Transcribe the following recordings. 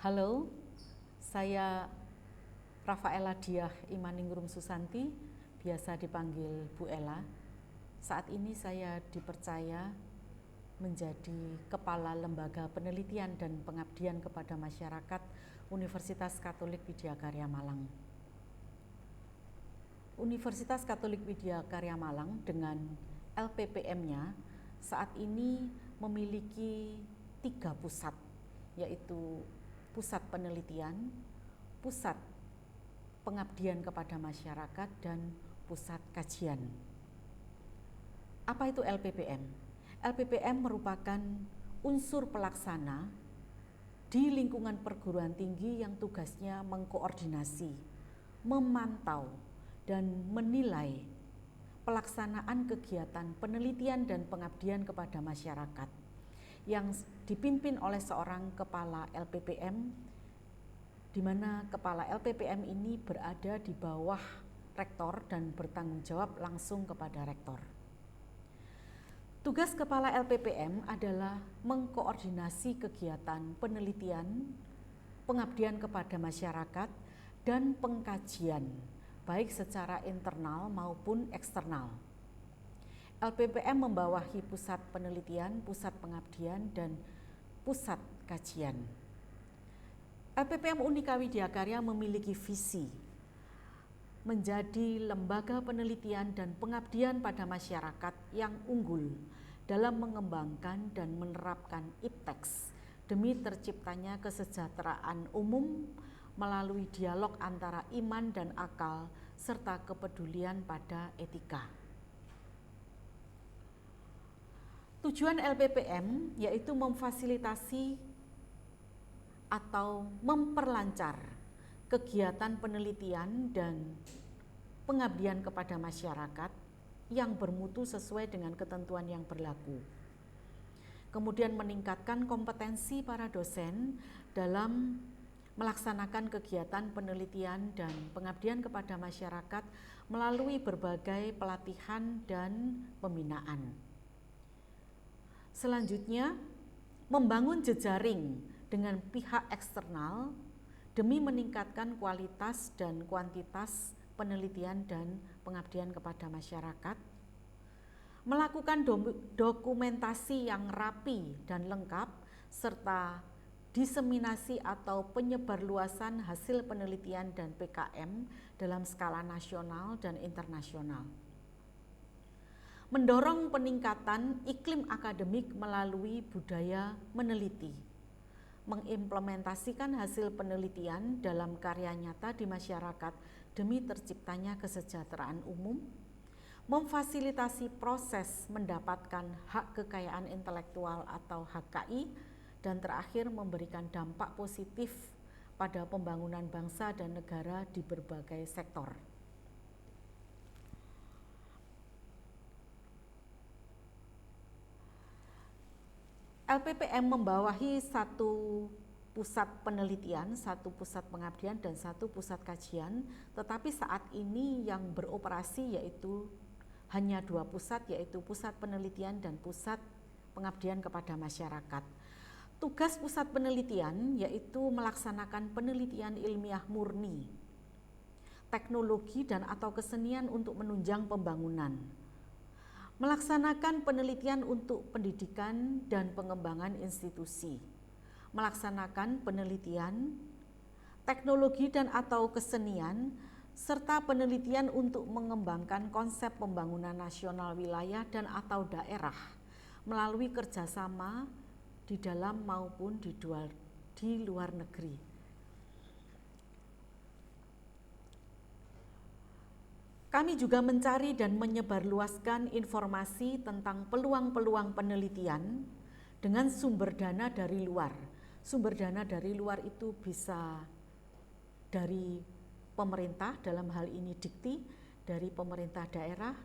Halo, saya Rafaela Diah Imaningrum Susanti, biasa dipanggil Bu Ella. Saat ini saya dipercaya menjadi Kepala Lembaga Penelitian dan Pengabdian kepada Masyarakat Universitas Katolik Widya Karya Malang. Universitas Katolik Widya Karya Malang dengan LPPM-nya saat ini memiliki 3 pusat, yaitu pusat penelitian, pusat pengabdian kepada masyarakat, dan pusat kajian. Apa itu LPPM? LPPM merupakan unsur pelaksana di lingkungan perguruan tinggi yang tugasnya mengkoordinasi, memantau, dan menilai pelaksanaan kegiatan penelitian dan pengabdian kepada masyarakat yang dipimpin oleh seorang kepala LPPM, di mana kepala LPPM ini berada di bawah rektor dan bertanggung jawab langsung kepada rektor. Tugas kepala LPPM adalah mengkoordinasi kegiatan penelitian, pengabdian kepada masyarakat, dan pengkajian, baik secara internal maupun eksternal. LPPM membawahi pusat penelitian, pusat pengabdian, dan pusat kajian. LPPM Unika Widya Karya memiliki visi menjadi lembaga penelitian dan pengabdian pada masyarakat yang unggul dalam mengembangkan dan menerapkan IPTEX demi terciptanya kesejahteraan umum melalui dialog antara iman dan akal serta kepedulian pada etika. Tujuan LPPM yaitu memfasilitasi atau memperlancar kegiatan penelitian dan pengabdian kepada masyarakat yang bermutu sesuai dengan ketentuan yang berlaku. Kemudian meningkatkan kompetensi para dosen dalam melaksanakan kegiatan penelitian dan pengabdian kepada masyarakat melalui berbagai pelatihan dan pembinaan. Selanjutnya, membangun jejaring dengan pihak eksternal demi meningkatkan kualitas dan kuantitas penelitian dan pengabdian kepada masyarakat, melakukan dokumentasi yang rapi dan lengkap, serta diseminasi atau penyebarluasan hasil penelitian dan PKM dalam skala nasional dan internasional. Mendorong peningkatan iklim akademik melalui budaya meneliti, mengimplementasikan hasil penelitian dalam karya nyata di masyarakat demi terciptanya kesejahteraan umum, memfasilitasi proses mendapatkan hak kekayaan intelektual atau HKI, dan terakhir memberikan dampak positif pada pembangunan bangsa dan negara di berbagai sektor. LPPM membawahi 1 pusat penelitian, 1 pusat pengabdian, dan 1 pusat kajian, tetapi saat ini yang beroperasi yaitu hanya 2 pusat, yaitu pusat penelitian dan pusat pengabdian kepada masyarakat. Tugas pusat penelitian yaitu melaksanakan penelitian ilmiah murni, teknologi dan atau kesenian untuk menunjang pembangunan, melaksanakan penelitian untuk pendidikan dan pengembangan institusi, melaksanakan penelitian, teknologi dan atau kesenian, serta penelitian untuk mengembangkan konsep pembangunan nasional wilayah dan atau daerah melalui kerjasama di dalam maupun di luar negeri. Kami juga mencari dan menyebarluaskan informasi tentang peluang-peluang penelitian dengan sumber dana dari luar. Sumber dana dari luar itu bisa dari pemerintah, dalam hal ini Dikti, dari pemerintah daerah,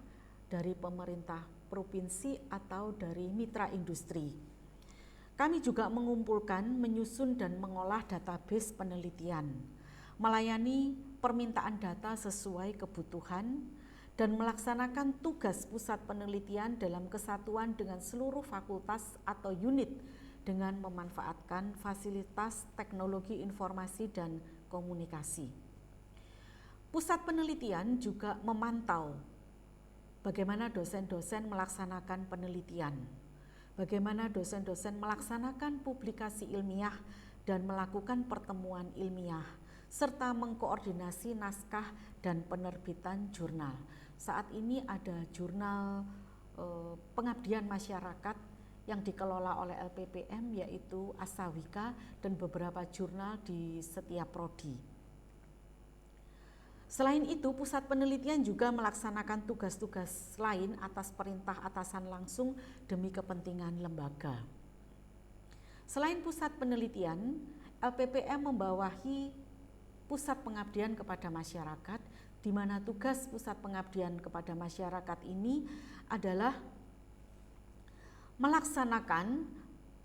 dari pemerintah provinsi, atau dari mitra industri. Kami juga mengumpulkan, menyusun dan mengolah database penelitian, melayani permintaan data sesuai kebutuhan, dan melaksanakan tugas pusat penelitian dalam kesatuan dengan seluruh fakultas atau unit dengan memanfaatkan fasilitas teknologi informasi dan komunikasi. Pusat penelitian juga memantau bagaimana dosen-dosen melaksanakan penelitian, bagaimana dosen-dosen melaksanakan publikasi ilmiah dan melakukan pertemuan ilmiah, serta mengkoordinasi naskah dan penerbitan jurnal. Saat ini ada jurnal pengabdian masyarakat yang dikelola oleh LPPM, yaitu Asawika, dan beberapa jurnal di setiap prodi. Selain itu, pusat penelitian juga melaksanakan tugas-tugas lain atas perintah atasan langsung demi kepentingan lembaga. Selain pusat penelitian, LPPM membawahi pusat pengabdian kepada masyarakat, di mana tugas pusat pengabdian kepada masyarakat ini adalah melaksanakan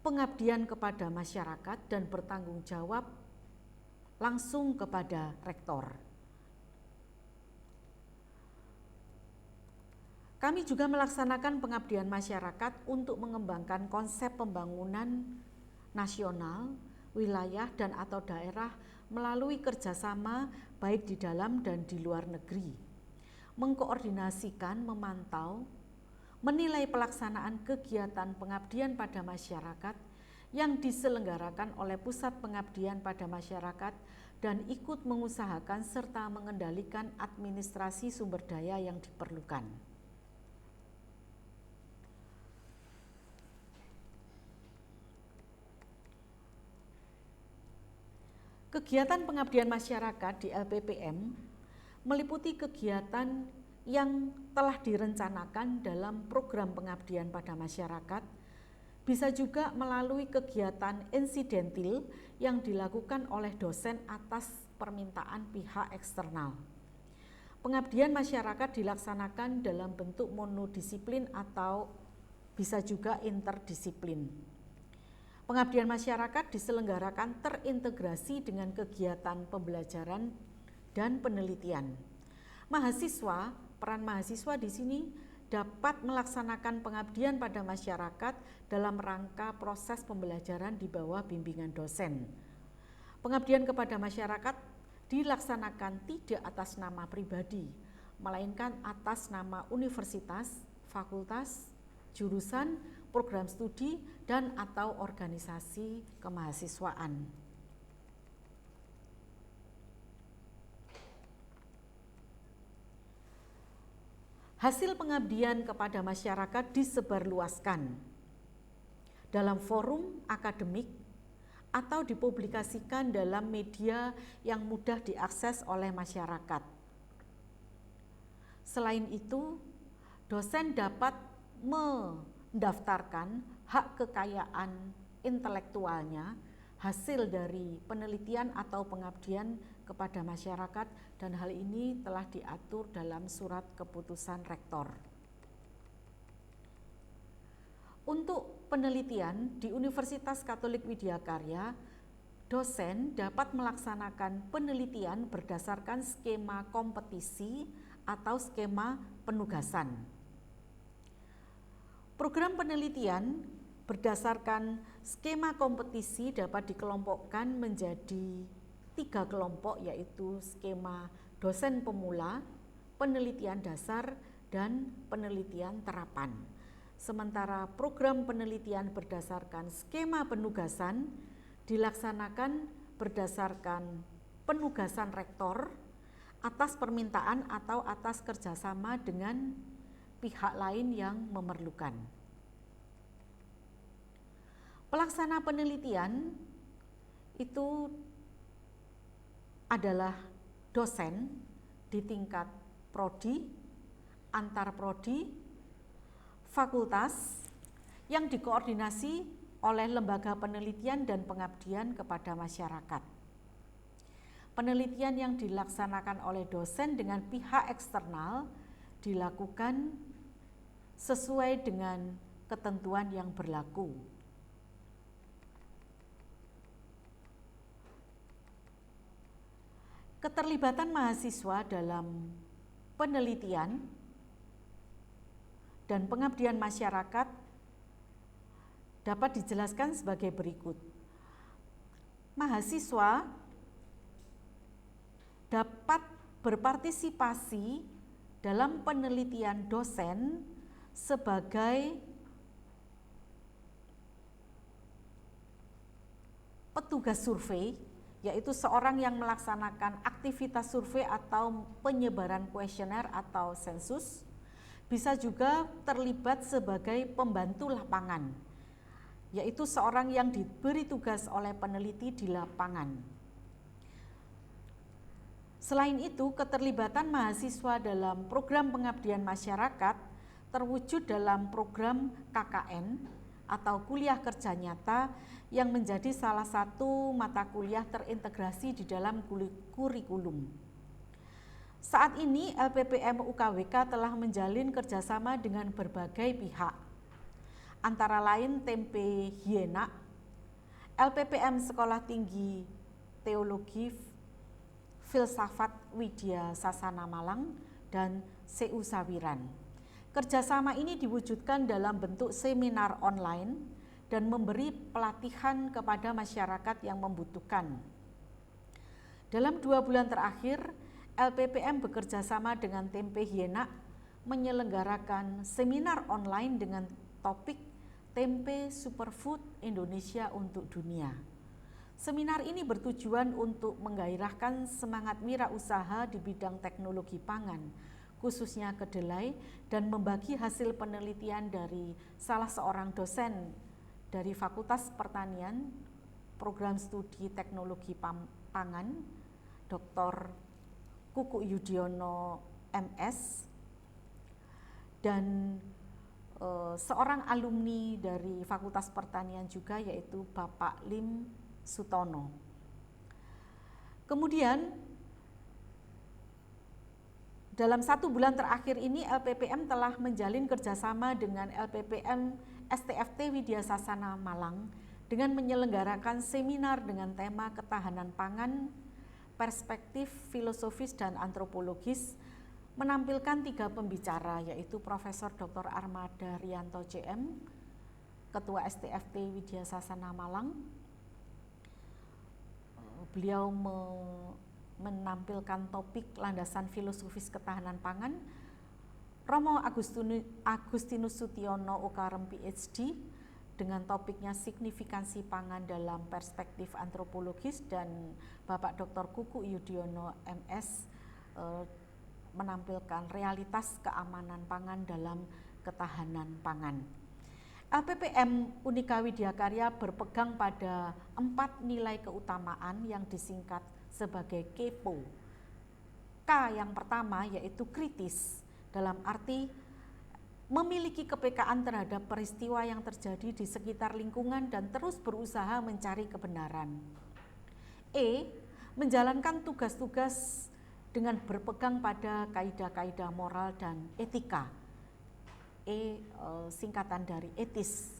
pengabdian kepada masyarakat dan bertanggung jawab langsung kepada rektor. Kami juga melaksanakan pengabdian masyarakat untuk mengembangkan konsep pembangunan nasional, wilayah dan atau daerah melalui kerjasama baik di dalam dan di luar negeri. Mengkoordinasikan, memantau, menilai pelaksanaan kegiatan pengabdian pada masyarakat yang diselenggarakan oleh Pusat Pengabdian pada Masyarakat dan ikut mengusahakan serta mengendalikan administrasi sumber daya yang diperlukan. Kegiatan pengabdian masyarakat di LPPM meliputi kegiatan yang telah direncanakan dalam program pengabdian pada masyarakat, bisa juga melalui kegiatan insidentil yang dilakukan oleh dosen atas permintaan pihak eksternal. Pengabdian masyarakat dilaksanakan dalam bentuk monodisiplin atau bisa juga interdisiplin. Pengabdian masyarakat diselenggarakan terintegrasi dengan kegiatan pembelajaran dan penelitian. Peran mahasiswa di sini dapat melaksanakan pengabdian pada masyarakat dalam rangka proses pembelajaran di bawah bimbingan dosen. Pengabdian kepada masyarakat dilaksanakan tidak atas nama pribadi, melainkan atas nama universitas, fakultas, jurusan, program studi, dan atau organisasi kemahasiswaan. Hasil pengabdian kepada masyarakat disebarluaskan dalam forum akademik atau dipublikasikan dalam media yang mudah diakses oleh masyarakat. Selain itu, dosen dapat mendaftarkan hak kekayaan intelektualnya hasil dari penelitian atau pengabdian kepada masyarakat, dan hal ini telah diatur dalam surat keputusan rektor. Untuk penelitian di Universitas Katolik Widyakarya, dosen dapat melaksanakan penelitian berdasarkan skema kompetisi atau skema penugasan. Program penelitian berdasarkan skema kompetisi dapat dikelompokkan menjadi 3 kelompok, yaitu skema dosen pemula, penelitian dasar, dan penelitian terapan. Sementara program penelitian berdasarkan skema penugasan dilaksanakan berdasarkan penugasan rektor atas permintaan atau atas kerjasama dengan pihak lain yang memerlukan. Pelaksana penelitian itu adalah dosen di tingkat prodi, antar prodi, fakultas yang dikoordinasi oleh lembaga penelitian dan pengabdian kepada masyarakat. Penelitian yang dilaksanakan oleh dosen dengan pihak eksternal dilakukan sesuai dengan ketentuan yang berlaku. Keterlibatan mahasiswa dalam penelitian dan pengabdian masyarakat dapat dijelaskan sebagai berikut. Mahasiswa dapat berpartisipasi dalam penelitian dosen sebagai petugas survei, yaitu seorang yang melaksanakan aktivitas survei atau penyebaran kuesioner atau sensus. Bisa juga terlibat sebagai pembantu lapangan, yaitu seorang yang diberi tugas oleh peneliti di lapangan. Selain itu, keterlibatan mahasiswa dalam program pengabdian masyarakat terwujud dalam program KKN atau kuliah kerja nyata yang menjadi salah satu mata kuliah terintegrasi di dalam kurikulum. Saat ini LPPM UKWK telah menjalin kerjasama dengan berbagai pihak, antara lain Tempe Hienak, LPPM Sekolah Tinggi Teologi Filsafat Widya Sasana Malang, dan CU Sawiran. Kerjasama ini diwujudkan dalam bentuk seminar online dan memberi pelatihan kepada masyarakat yang membutuhkan. Dalam 2 bulan terakhir, LPPM bekerja sama dengan Tempe Hienak menyelenggarakan seminar online dengan topik Tempe Superfood Indonesia untuk Dunia. Seminar ini bertujuan untuk menggairahkan semangat wirausaha di bidang teknologi pangan, khususnya kedelai, dan membagi hasil penelitian dari salah seorang dosen dari Fakultas Pertanian, Program Studi Teknologi Pangan, Dr. Kuku Yudiono MS, dan seorang alumni dari Fakultas Pertanian juga, yaitu Bapak Lim Sutono. Kemudian dalam 1 bulan terakhir ini LPPM telah menjalin kerjasama dengan LPPM STFT Widya Sasana Malang dengan menyelenggarakan seminar dengan tema ketahanan pangan, perspektif filosofis dan antropologis, menampilkan 3 pembicara, yaitu Profesor Dr. Armada Rianto CM, Ketua STFT Widya Sasana Malang. Beliau menampilkan topik landasan filosofis ketahanan pangan. Romo Agustinus Sutiono UKAREM PhD dengan topiknya signifikansi pangan dalam perspektif antropologis, dan Bapak Dr. Kuku Yudiono MS menampilkan realitas keamanan pangan dalam ketahanan pangan. LPPM Unika Widya Karya berpegang pada 4 nilai keutamaan yang disingkat sebagai KEPO. K yang pertama yaitu kritis, dalam arti memiliki kepekaan terhadap peristiwa yang terjadi di sekitar lingkungan dan terus berusaha mencari kebenaran. E, menjalankan tugas-tugas dengan berpegang pada kaidah-kaidah moral dan etika. E, singkatan dari etis.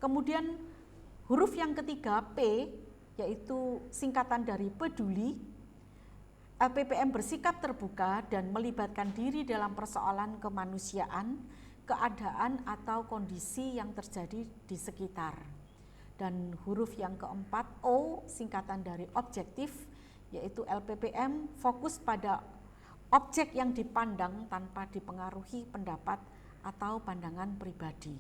Kemudian huruf yang ketiga P, yaitu singkatan dari peduli. LPPM bersikap terbuka dan melibatkan diri dalam persoalan kemanusiaan, keadaan atau kondisi yang terjadi di sekitar. Dan huruf yang keempat O, singkatan dari objektif, yaitu LPPM fokus pada objek yang dipandang tanpa dipengaruhi pendapat atau pandangan pribadi.